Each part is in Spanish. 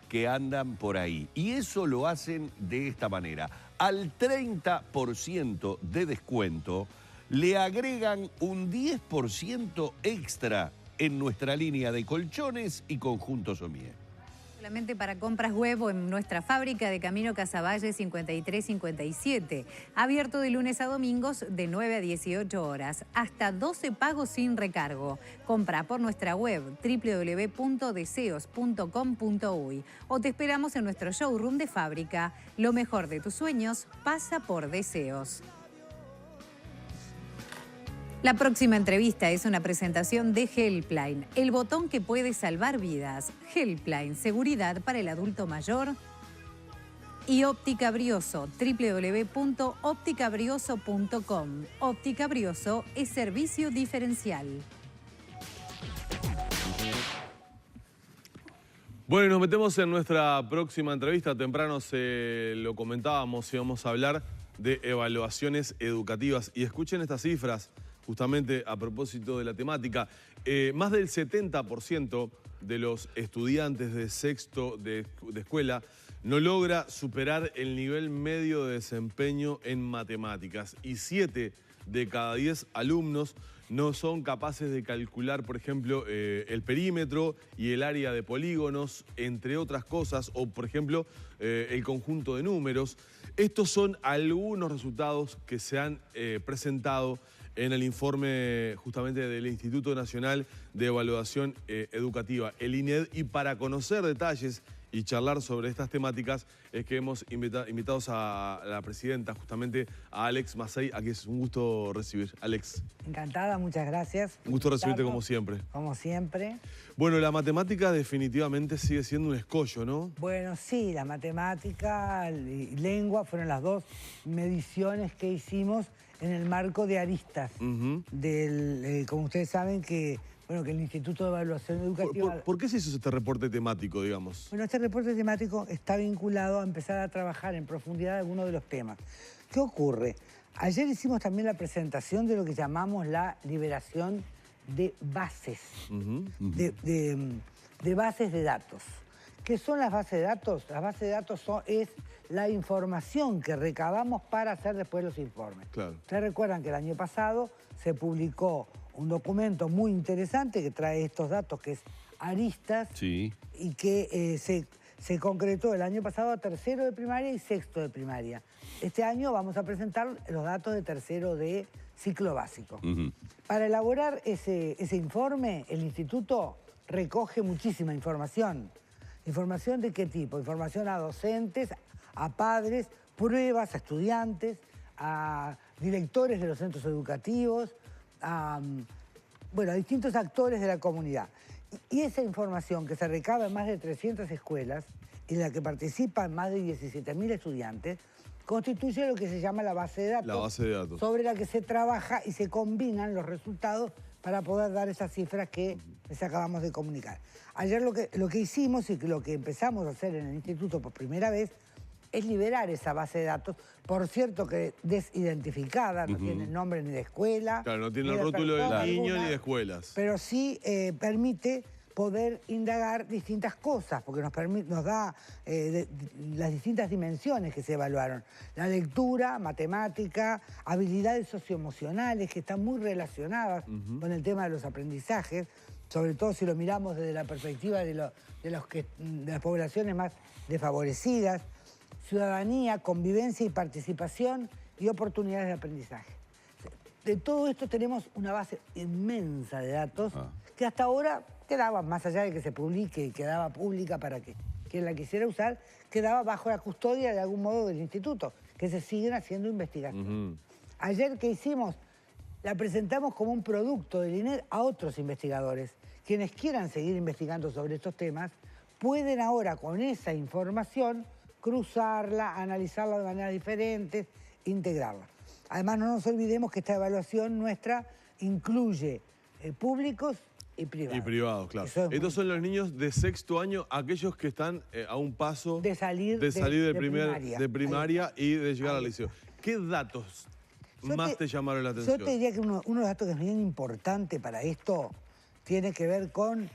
que andan por ahí. Y eso lo hacen de esta manera. Al 30% de descuento le agregan un 10% extra en nuestra línea de colchones y conjuntos Omie. Solamente para compras web o en nuestra fábrica de Camino Casaballe 5357. Abierto de lunes a domingos de 9 a 18 horas. Hasta 12 pagos sin recargo. Compra por nuestra web www.deseos.com.uy o te esperamos en nuestro showroom de fábrica. Lo mejor de tus sueños pasa por Deseos. La próxima entrevista es una presentación de Helpline, el botón que puede salvar vidas. Helpline, seguridad para el adulto mayor. Y Óptica Brioso, www.opticabrioso.com. Óptica Brioso es servicio diferencial. Bueno, y nos metemos en nuestra próxima entrevista. Temprano lo comentábamos, íbamos a hablar de evaluaciones educativas. Y escuchen estas cifras. Justamente a propósito de la temática, más del 70% de los estudiantes de sexto de escuela no logra superar el nivel medio de desempeño en matemáticas y 7 de cada 10 alumnos no son capaces de calcular, por ejemplo, el perímetro y el área de polígonos, entre otras cosas, o por ejemplo, el conjunto de números. Estos son algunos resultados que se han presentado en el informe justamente del Instituto Nacional de Evaluación Educativa, el INED, y para conocer detalles y charlar sobre estas temáticas es que hemos invitado a la presidenta, justamente a Alex Macei, a quien es un gusto recibir. Alex. Encantada, muchas gracias. Un gusto recibirte como siempre. Como siempre. Bueno, la matemática definitivamente sigue siendo un escollo, ¿no? Bueno, sí, la matemática y lengua fueron las dos mediciones que hicimos en el marco de aristas. Como ustedes saben que el Instituto de Evaluación Educativa... ¿Por qué se hizo este reporte temático, digamos? Bueno, este reporte temático está vinculado a empezar a trabajar en profundidad algunos de los temas. ¿Qué ocurre? Ayer hicimos también la presentación de lo que llamamos la liberación de bases, de bases de datos. ¿Qué son las bases de datos? Las bases de datos es la información que recabamos para hacer después los informes. Claro. Ustedes recuerdan que el año pasado se publicó un documento muy interesante que trae estos datos, que es Aristas, sí, y que se concretó el año pasado a tercero de primaria y sexto de primaria. Este año vamos a presentar los datos de tercero de ciclo básico. Para elaborar ese informe, el instituto recoge muchísima información. ¿Información de qué tipo? Información a docentes, a padres, pruebas a estudiantes, a directores de los centros educativos, a distintos actores de la comunidad. Y esa información que se recaba en más de 300 escuelas, en la que participan más de 17.000 estudiantes, constituye lo que se llama la base de datos. La base de datos. Sobre la que se trabaja y se combinan los resultados para poder dar esas cifras que les acabamos de comunicar. Ayer lo que hicimos y lo que empezamos a hacer en el instituto por primera vez es liberar esa base de datos, por cierto que desidentificada, no tiene nombre ni de escuela. Claro, no tiene el rótulo del niño ni de escuelas. Pero sí permite poder indagar distintas cosas, porque nos da las distintas dimensiones que se evaluaron. La lectura, matemática, habilidades socioemocionales que están muy relacionadas con el tema de los aprendizajes, sobre todo si lo miramos desde la perspectiva de las poblaciones más desfavorecidas, ciudadanía, convivencia y participación y oportunidades de aprendizaje. De todo esto tenemos una base inmensa de datos que hasta ahora quedaba, más allá de que se publique y quedaba pública para que quien la quisiera usar, quedaba bajo la custodia de algún modo del instituto, que se siguen haciendo investigaciones. Ayer, ¿qué hicimos? La presentamos como un producto del INED a otros investigadores. Quienes quieran seguir investigando sobre estos temas pueden ahora con esa información cruzarla, analizarla de maneras diferentes, integrarla. Además, no nos olvidemos que esta evaluación nuestra incluye públicos y privados. Y privados, claro. Estos son los niños de sexto año, aquellos que están a un paso de salir de primaria y de llegar al liceo. ¿Qué datos más te llamaron la atención? Yo te diría que uno de los datos que es bien importante para esto tiene que ver con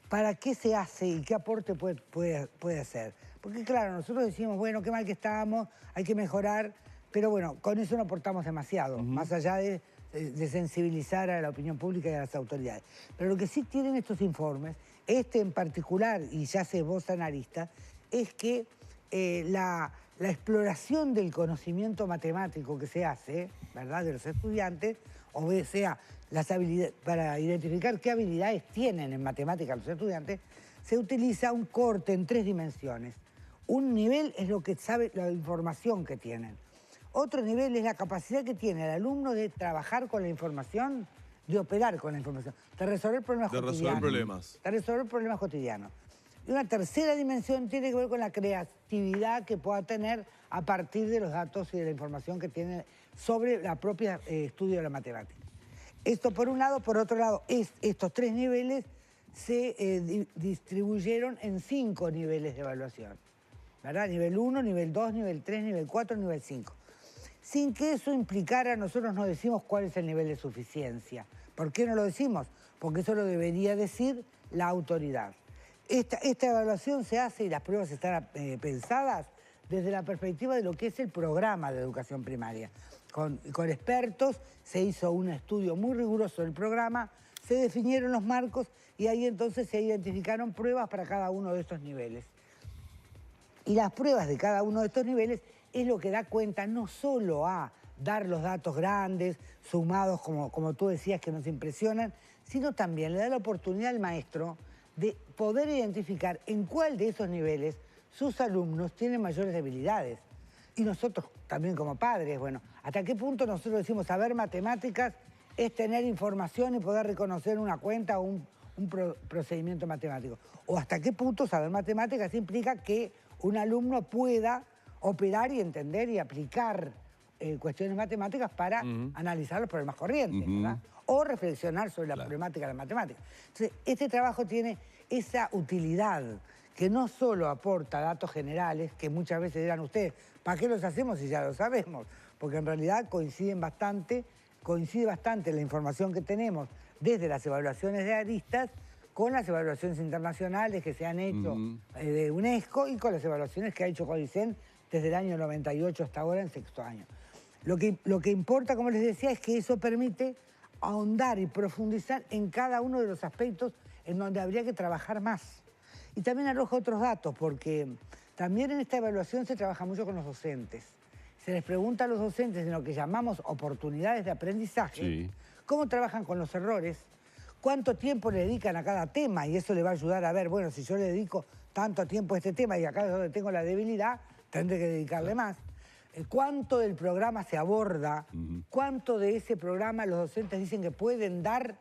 ¿para qué se hace y qué aporte puede hacer? Porque claro, nosotros decimos, bueno, qué mal que estamos, hay que mejorar, pero bueno, con eso no aportamos demasiado, más allá de sensibilizar a la opinión pública y a las autoridades. Pero lo que sí tienen estos informes, este en particular, y ya se esbozan aristas, es que la exploración del conocimiento matemático que se hace, ¿verdad?, de los estudiantes, o sea, las habilidades, para identificar qué habilidades tienen en matemáticas los estudiantes, se utiliza un corte en 3 dimensiones. Un nivel es lo que sabe, la información que tienen. Otro nivel es la capacidad que tiene el alumno de trabajar con la información, de operar con la información, de resolver problemas cotidianos. De resolver problemas cotidianos. Y una tercera dimensión tiene que ver con la creatividad que pueda tener a partir de los datos y de la información que tiene sobre la propia estudio de la matemática. Esto por un lado. Por otro lado, estos 3 niveles se distribuyeron en 5 niveles de evaluación, ¿verdad? Nivel 1, nivel 2, nivel 3, nivel 4, nivel 5. Sin que eso implicara, nosotros no decimos cuál es el nivel de suficiencia. ¿Por qué no lo decimos? Porque eso lo debería decir la autoridad. Esta evaluación se hace y las pruebas están pensadas desde la perspectiva de lo que es el programa de educación primaria. Con expertos se hizo un estudio muy riguroso del programa, se definieron los marcos y ahí entonces se identificaron pruebas para cada uno de estos niveles. Y las pruebas de cada uno de estos niveles es lo que da cuenta no solo a dar los datos grandes, sumados, como tú decías, que nos impresionan, sino también le da la oportunidad al maestro de poder identificar en cuál de esos niveles sus alumnos tienen mayores debilidades. Y nosotros también como padres, bueno, ¿hasta qué punto nosotros decimos saber matemáticas es tener información y poder reconocer una cuenta o un procedimiento matemático? ¿O hasta qué punto saber matemáticas implica que un alumno pueda operar y entender y aplicar cuestiones matemáticas para analizar los problemas corrientes, ¿verdad? O reflexionar sobre la problemática de la matemática? Entonces, este trabajo tiene esa utilidad que no solo aporta datos generales, que muchas veces dirán ustedes, ¿para qué los hacemos si ya lo sabemos? Porque en realidad coincide bastante la información que tenemos desde las evaluaciones de aristas con las evaluaciones internacionales que se han hecho de UNESCO y con las evaluaciones que ha hecho Codicen desde el año 98 hasta ahora en 6º año. Lo que importa, como les decía, es que eso permite ahondar y profundizar en cada uno de los aspectos en donde habría que trabajar más. Y también arroja otros datos, porque también en esta evaluación se trabaja mucho con los docentes. Se les pregunta a los docentes en lo que llamamos oportunidades de aprendizaje, cómo trabajan con los errores, cuánto tiempo le dedican a cada tema, y eso le va a ayudar a ver, bueno, si yo le dedico tanto tiempo a este tema y acá es donde tengo la debilidad, tendré que dedicarle más. Cuánto del programa se aborda, cuánto de ese programa los docentes dicen que pueden dar,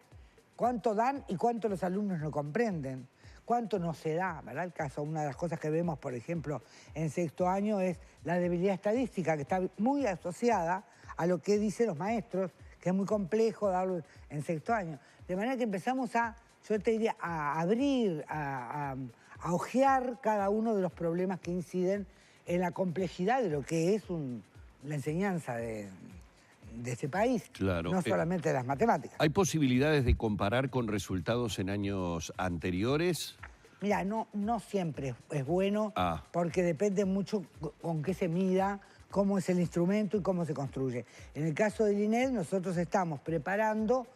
cuánto dan y cuánto los alumnos no comprenden, cuánto no se da, ¿verdad? El caso, una de las cosas que vemos, por ejemplo, en 6º año es la debilidad estadística, que está muy asociada a lo que dicen los maestros, que es muy complejo darlo en 6º año. De manera que empezamos yo te diría, a abrir, a ojear cada uno de los problemas que inciden en la complejidad de lo que es la enseñanza de este país, no solamente de las matemáticas. ¿Hay posibilidades de comparar con resultados en años anteriores? Mira, no siempre es bueno, porque depende mucho con qué se mida, cómo es el instrumento y cómo se construye. En el caso del INED, nosotros estamos preparando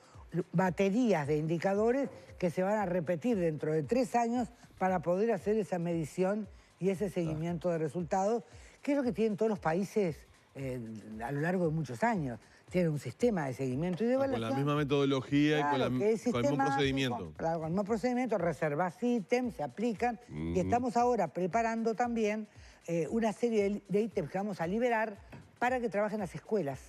baterías de indicadores que se van a repetir dentro de 3 años para poder hacer esa medición y ese seguimiento de resultados, que es lo que tienen todos los países a lo largo de muchos años. Tienen un sistema de seguimiento y de evaluación. Con la misma metodología y con el mismo procedimiento. Claro, con el mismo procedimiento, reservas ítems, se aplican. Y estamos ahora preparando también una serie de ítems que vamos a liberar para que trabajen las escuelas,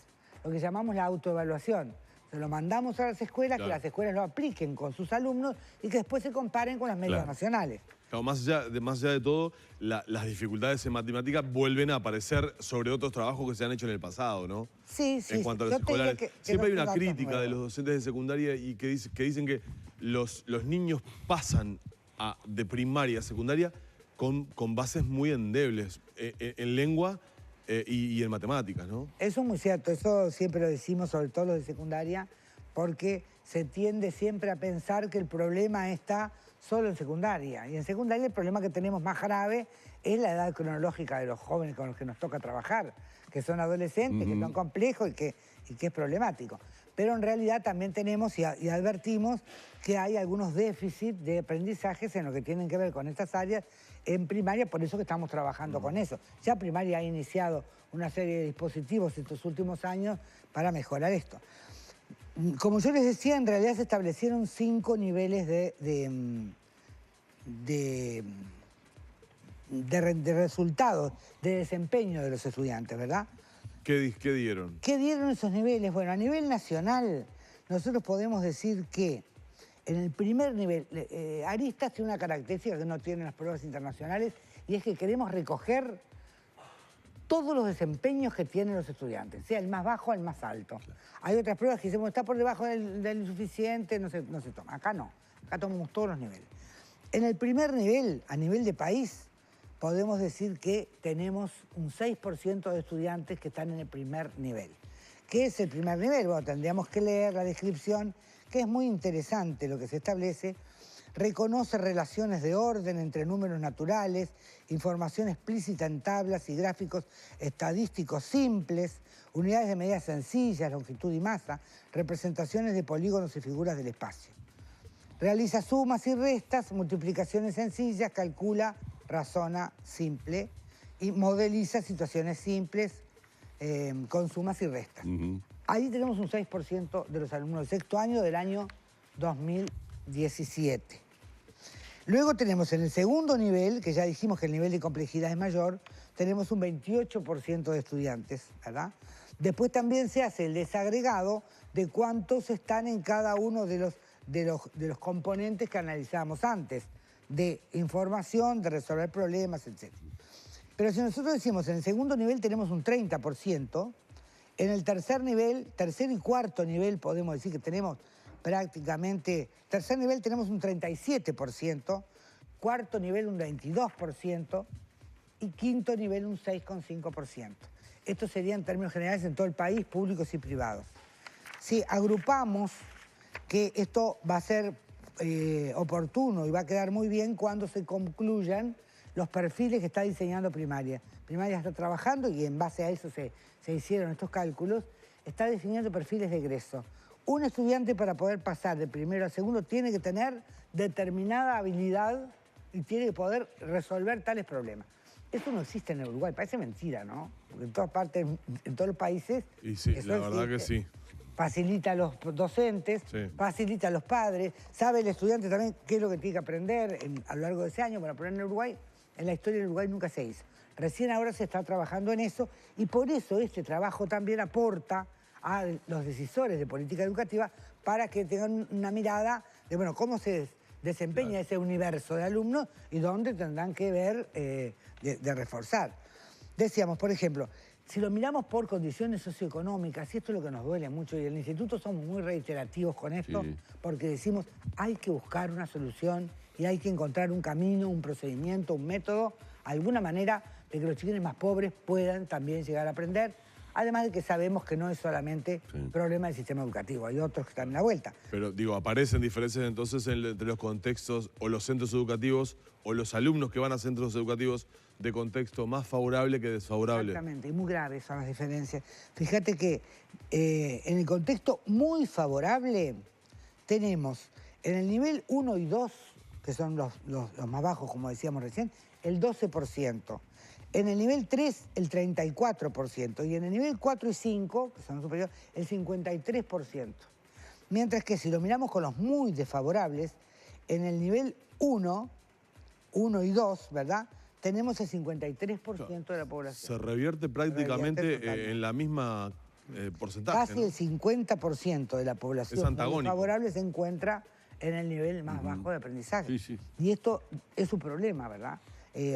lo que llamamos la autoevaluación. Se lo mandamos a las escuelas, que las escuelas lo apliquen con sus alumnos y que después se comparen con las medias nacionales. Claro, más allá de todo, las dificultades en matemáticas vuelven a aparecer sobre otros trabajos que se han hecho en el pasado, ¿no? Sí. En cuanto a los escolares. Siempre hay una crítica de los docentes de secundaria y que dicen que los niños pasan de primaria a secundaria con bases muy endebles en lengua y en matemáticas, ¿no? Eso es muy cierto, eso siempre lo decimos, sobre todo los de secundaria, porque se tiende siempre a pensar que el problema está solo en secundaria. Y en secundaria el problema que tenemos más grave es la edad cronológica de los jóvenes con los que nos toca trabajar, que son adolescentes, que son complejos y que es problemático. Pero en realidad también tenemos y advertimos que hay algunos déficits de aprendizajes en lo que tienen que ver con estas áreas en primaria, por eso que estamos trabajando con eso. Ya primaria ha iniciado una serie de dispositivos estos últimos años para mejorar esto. Como yo les decía, en realidad se establecieron 5 niveles de resultados, de desempeño de los estudiantes, ¿verdad? ¿Qué dieron? ¿Qué dieron esos niveles? Bueno, a nivel nacional, nosotros podemos decir que en el primer nivel, Aristas tiene una característica que no tienen las pruebas internacionales, y es que queremos recoger todos los desempeños que tienen los estudiantes, sea el más bajo al más alto. Claro. Hay otras pruebas que dicen, está por debajo del insuficiente, no se toma. Acá no, acá tomamos todos los niveles. En el primer nivel, a nivel de país, podemos decir que tenemos un 6% de estudiantes que están en el primer nivel. ¿Qué es el primer nivel? Bueno, tendríamos que leer la descripción, que es muy interesante lo que se establece. Reconoce relaciones de orden entre números naturales, información explícita en tablas y gráficos estadísticos simples, unidades de medida sencillas, longitud y masa, representaciones de polígonos y figuras del espacio. Realiza sumas y restas, multiplicaciones sencillas, calcula, razona, simple, y modeliza situaciones simples con sumas y restas. Ahí tenemos un 6% de los alumnos del sexto año del año 2017. Luego tenemos en el segundo nivel, que ya dijimos que el nivel de complejidad es mayor, tenemos un 28% de estudiantes, ¿verdad? Después también se hace el desagregado de cuántos están en cada uno de los componentes que analizábamos antes, de información, de resolver problemas, etc. Pero si nosotros decimos en el segundo nivel tenemos un 30%, en el tercer nivel, tercer y cuarto nivel podemos decir que tenemos prácticamente, tercer nivel tenemos un 37%, cuarto nivel un 22% y quinto nivel un 6,5%. Esto sería en términos generales en todo el país, públicos y privados. Si agrupamos, que esto va a ser oportuno y va a quedar muy bien cuando se concluyan los perfiles que está diseñando Primaria. Primaria está trabajando y en base a eso se hicieron estos cálculos, está diseñando perfiles de egreso. Un estudiante para poder pasar de primero a segundo tiene que tener determinada habilidad y tiene que poder resolver tales problemas. Eso no existe en Uruguay, parece mentira, ¿no? Porque en todas partes, en todos los países... Y sí, la verdad que sí. Facilita a los docentes, facilita a los padres, sabe el estudiante también qué es lo que tiene que aprender a lo largo de ese año. Bueno, pero en Uruguay, en la historia del Uruguay nunca se hizo. Recién ahora se está trabajando en eso y por eso este trabajo también aporta a los decisores de política educativa para que tengan una mirada de, bueno, cómo se desempeña ese universo de alumnos y dónde tendrán que ver de reforzar. Decíamos, por ejemplo, si lo miramos por condiciones socioeconómicas, y esto es lo que nos duele mucho, y en el instituto somos muy reiterativos con esto, porque decimos, hay que buscar una solución y hay que encontrar un camino, un procedimiento, un método, alguna manera de que los chiquines más pobres puedan también llegar a aprender, además de que sabemos que no es solamente problema del sistema educativo, hay otros que están en la vuelta. Pero digo, ¿aparecen diferencias entonces entre los contextos o los centros educativos o los alumnos que van a centros educativos de contexto más favorable que desfavorable? Exactamente, y muy graves son las diferencias. Fíjate que en el contexto muy favorable tenemos en el nivel 1 y 2, que son los más bajos, como decíamos recién, el 12%. En el nivel 3, el 34%. Y en el nivel 4 y 5, que son los superiores, el 53%. Mientras que si lo miramos con los muy desfavorables, en el nivel 1 y 2, ¿verdad?, tenemos el 53% de la población. Se revierte prácticamente en la misma porcentaje. Casi, ¿no? El 50% de la población muy favorable se encuentra en el nivel más bajo de aprendizaje. Y esto es un problema, ¿verdad?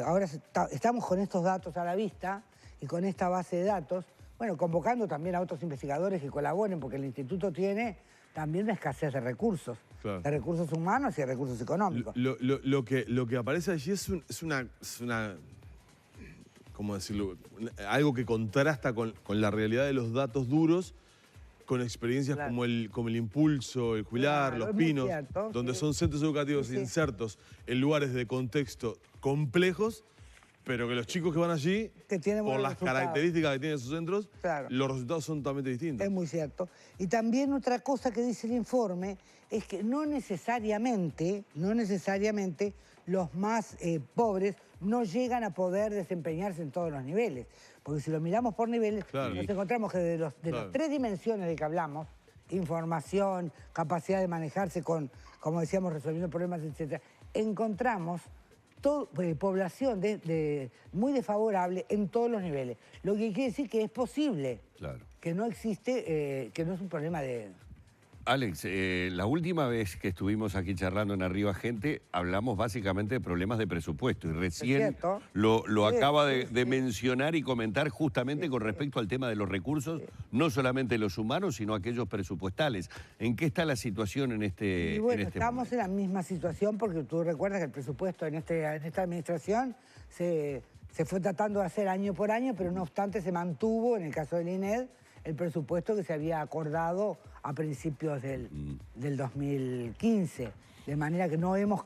Ahora estamos con estos datos a la vista y con esta base de datos, bueno, convocando también a otros investigadores que colaboren, porque el instituto tiene también una escasez de recursos, de recursos humanos y de recursos económicos. Lo que aparece allí es una ¿cómo decirlo? Algo que contrasta con la realidad de los datos duros con experiencias como el Impulso, el Juilar, Los Pinos, donde son centros educativos insertos en lugares de contexto complejos, pero que los chicos que van allí, por las características que tienen sus centros, los resultados son totalmente distintos. Es muy cierto. Y también otra cosa que dice el informe es que no necesariamente los más pobres no llegan a poder desempeñarse en todos los niveles. Porque si lo miramos por niveles, nos encontramos que de las 3 dimensiones de que hablamos, información, capacidad de manejarse con, como decíamos, resolviendo problemas, etc., encontramos población muy desfavorable en todos los niveles. Lo que quiere decir que es posible, que no existe, que no es un problema de... Alex, la última vez que estuvimos aquí charlando en Arriba Gente, hablamos básicamente de problemas de presupuesto y recién lo acaba de mencionar y comentar justamente con respecto al tema de los recursos, no solamente los humanos, sino aquellos presupuestales. ¿En qué está la situación en este estamos en la misma situación porque tú recuerdas que el presupuesto en esta administración se fue tratando de hacer año por año, pero no obstante se mantuvo, en el caso del INED, el presupuesto que se había acordado a principios del 2015. De manera que no hemos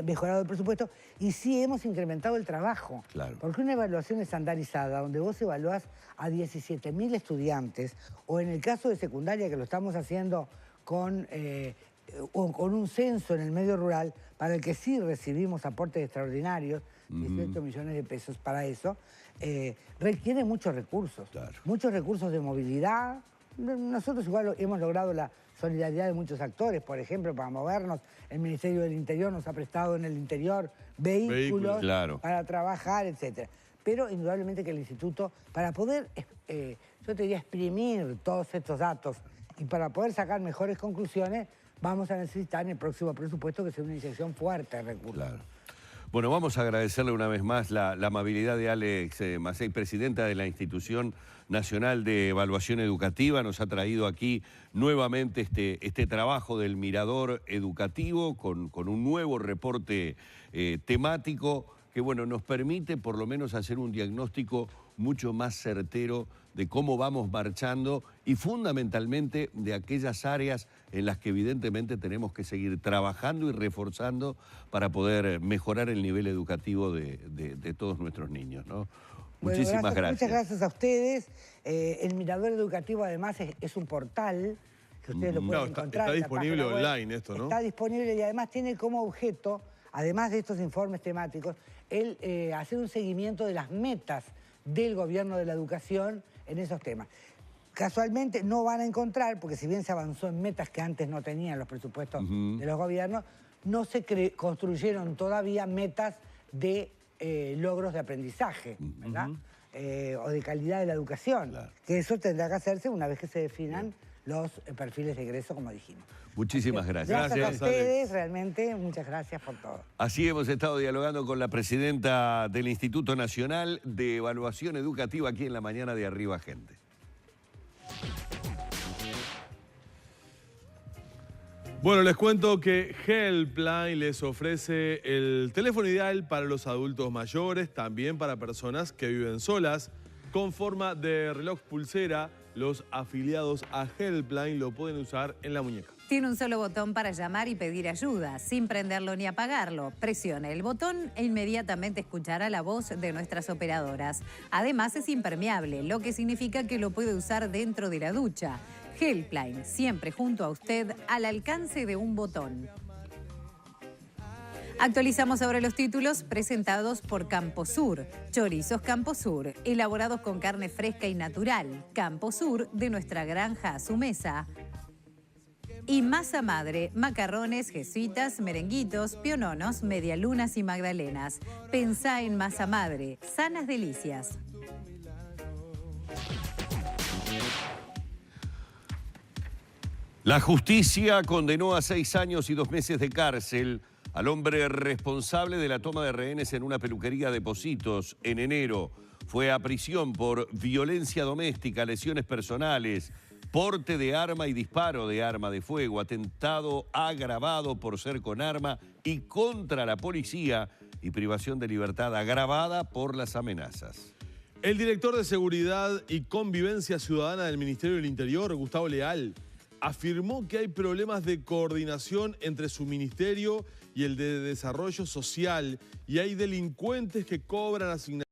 mejorado el presupuesto y sí hemos incrementado el trabajo. Porque una evaluación estandarizada, donde vos evaluás a 17.000 estudiantes, o en el caso de secundaria, que lo estamos haciendo con un censo en el medio rural, para el que sí recibimos aportes extraordinarios, 18 millones de pesos para eso, requiere muchos recursos. Muchos recursos de movilidad. Nosotros igual hemos logrado la solidaridad de muchos actores, por ejemplo, para movernos. El Ministerio del Interior nos ha prestado en el interior vehículos para trabajar, etc. Pero indudablemente que el instituto, para poder, yo te diría, exprimir todos estos datos y para poder sacar mejores conclusiones, vamos a necesitar en el próximo presupuesto que sea una inyección fuerte de recursos. Bueno, vamos a agradecerle una vez más la amabilidad de Alex Macei, presidenta de la Institución Nacional de Evaluación Educativa. Nos ha traído aquí nuevamente este trabajo del Mirador Educativo con un nuevo reporte temático que, bueno, nos permite por lo menos hacer un diagnóstico mucho más certero de cómo vamos marchando y fundamentalmente de aquellas áreas en las que evidentemente tenemos que seguir trabajando y reforzando para poder mejorar el nivel educativo de todos nuestros niños, ¿no? Muchísimas gracias. Muchas gracias a ustedes. El Mirador Educativo además es un portal que ustedes lo pueden encontrar. Está disponible online esto, ¿no? Está disponible y además tiene como objeto, además de estos informes temáticos, el hacer un seguimiento de las metas del gobierno de la educación en esos temas. Casualmente no van a encontrar, porque si bien se avanzó en metas que antes no tenían los presupuestos de los gobiernos, no se construyeron todavía metas de logros de aprendizaje, ¿verdad? O de calidad de la educación. Que eso tendrá que hacerse una vez que se definan los perfiles de egreso, como dijimos. Muchísimas gracias. Gracias a ustedes, realmente, muchas gracias por todo. Así hemos estado dialogando con la presidenta del Instituto Nacional de Evaluación Educativa aquí en la mañana de Arriba Gente. Bueno, les cuento que Helpline les ofrece el teléfono ideal para los adultos mayores, también para personas que viven solas. Con forma de reloj pulsera, los afiliados a Helpline lo pueden usar en la muñeca. Tiene un solo botón para llamar y pedir ayuda, sin prenderlo ni apagarlo. Presione el botón e inmediatamente escuchará la voz de nuestras operadoras. Además es impermeable, lo que significa que lo puede usar dentro de la ducha. Helpline, siempre junto a usted, al alcance de un botón. Actualizamos ahora los títulos presentados por Camposur. Chorizos Camposur, elaborados con carne fresca y natural. Camposur, de nuestra granja a su mesa. Y masa madre, macarrones, jesuitas, merenguitos, piononos, medialunas y magdalenas. Pensá en masa madre, sanas delicias. La justicia condenó a 6 años y 2 meses de cárcel al hombre responsable de la toma de rehenes en una peluquería de Pocitos en enero. Fue a prisión por violencia doméstica, lesiones personales, porte de arma y disparo de arma de fuego, atentado agravado por ser con arma y contra la policía y privación de libertad agravada por las amenazas. El director de Seguridad y Convivencia Ciudadana del Ministerio del Interior, Gustavo Leal, afirmó que hay problemas de coordinación entre su ministerio y el de Desarrollo Social y hay delincuentes que cobran asignaciones